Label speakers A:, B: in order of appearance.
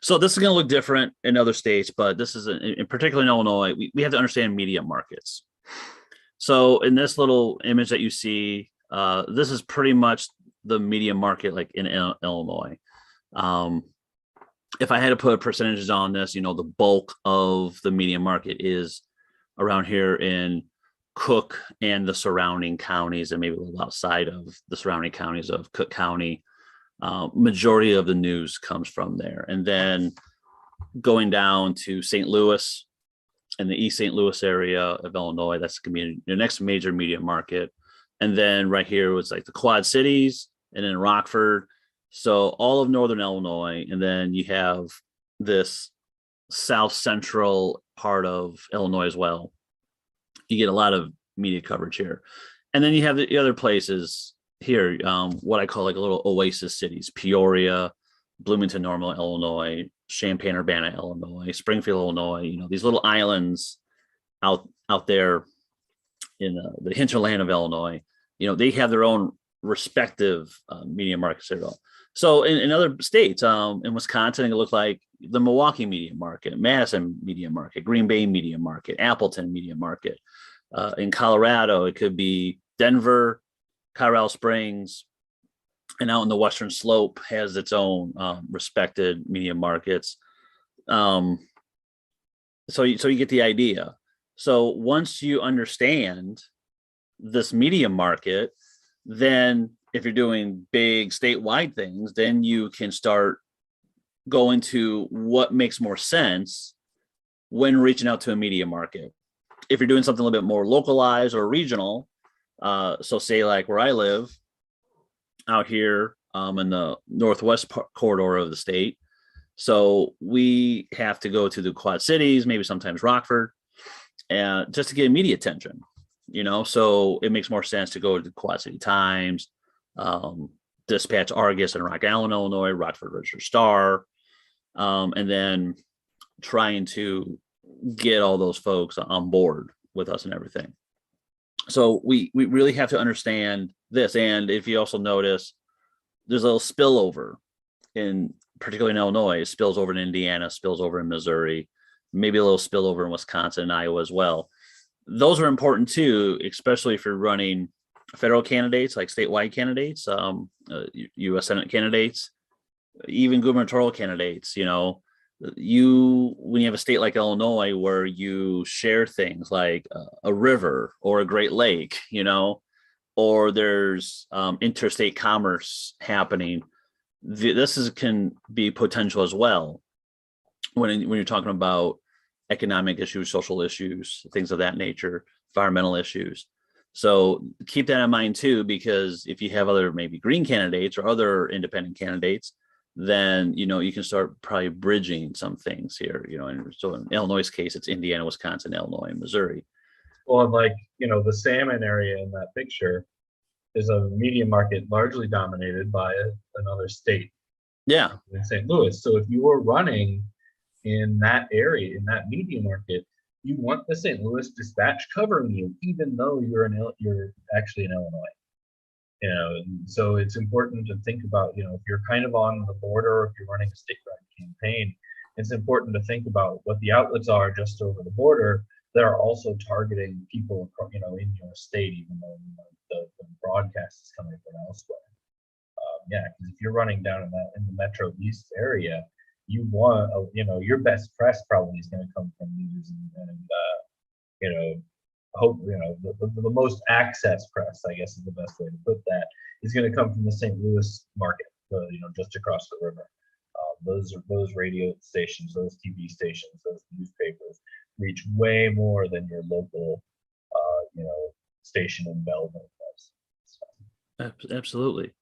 A: So this is going to look different in other states, but this is in particular in Illinois. We have to understand media markets. So in this little image that you see, this is pretty much the media market like in Illinois. Um, if I had to put percentages on this, the bulk of the media market is around here in Cook and the surrounding counties, and maybe a little outside of the surrounding counties of Cook County. Majority of the news comes from there. And then going down to St. Louis and the East St. Louis area of Illinois, that's going to be the next major media market. And then right here was like the Quad Cities and then Rockford. So all of Northern Illinois. And then you have this South Central part of Illinois as well. You get a lot of media coverage here. And then you have the other places here, what I call like a little oasis cities: Peoria, Bloomington Normal, Illinois, Champaign-Urbana, Illinois, Springfield, Illinois. These little islands out there in the hinterland of Illinois. They have their own respective media markets there. So in other states, in Wisconsin, it looked like the Milwaukee media market, Madison media market, Green Bay media market, Appleton media market. In Colorado, it could be Denver, Colorado Springs, and out in the Western Slope has its own respected media markets. So you get the idea. So once you understand this media market, then if you're doing big statewide things, then you can start going to what makes more sense when reaching out to a media market. If you're doing something a little bit more localized or regional, so say like where I live out here in the northwest corridor of the state. So we have to go to the Quad Cities, maybe sometimes Rockford, and just to get media attention, so it makes more sense to go to the Quad City Times, Dispatch Argus in Rock Island, Illinois, Rockford Register Star, and then trying to get all those folks on board with us and everything. So we really have to understand this. And if you also notice, there's a little spillover particularly in Illinois. It spills over in Indiana, spills over in Missouri, maybe a little spillover in Wisconsin and Iowa as well. Those are important too, especially if you're running federal candidates, like statewide candidates, U.S. Senate candidates, even gubernatorial candidates. When you have a state like Illinois where you share things like a river or a Great Lake, or there's interstate commerce happening, this can be potential as well when you're talking about economic issues, social issues, things of that nature, environmental issues. So keep that in mind too, because if you have other maybe green candidates or other independent candidates, then you can start probably bridging some things here. And so in Illinois' case, it's Indiana, Wisconsin, Illinois, and Missouri.
B: Well, and like the salmon area in that picture is a media market largely dominated by another state.
A: Yeah,
B: in St. Louis. So if you were running in that area, in that media market, you want the St. Louis Dispatch covering you, even though you're actually in Illinois. So it's important to think about, if you're kind of on the border, if you're running a statewide campaign, it's important to think about what the outlets are just over the border that are also targeting people, in your state, even though the broadcast is coming from elsewhere. Because if you're running down in the Metro East area, you want, your best press probably is going to come from news and hope, the most access press, I guess is the best way to put that, is going to come from the St. Louis market, just across the river. Those radio stations, those TV stations, those newspapers reach way more than your local, station in Belleville does. So.
A: Absolutely.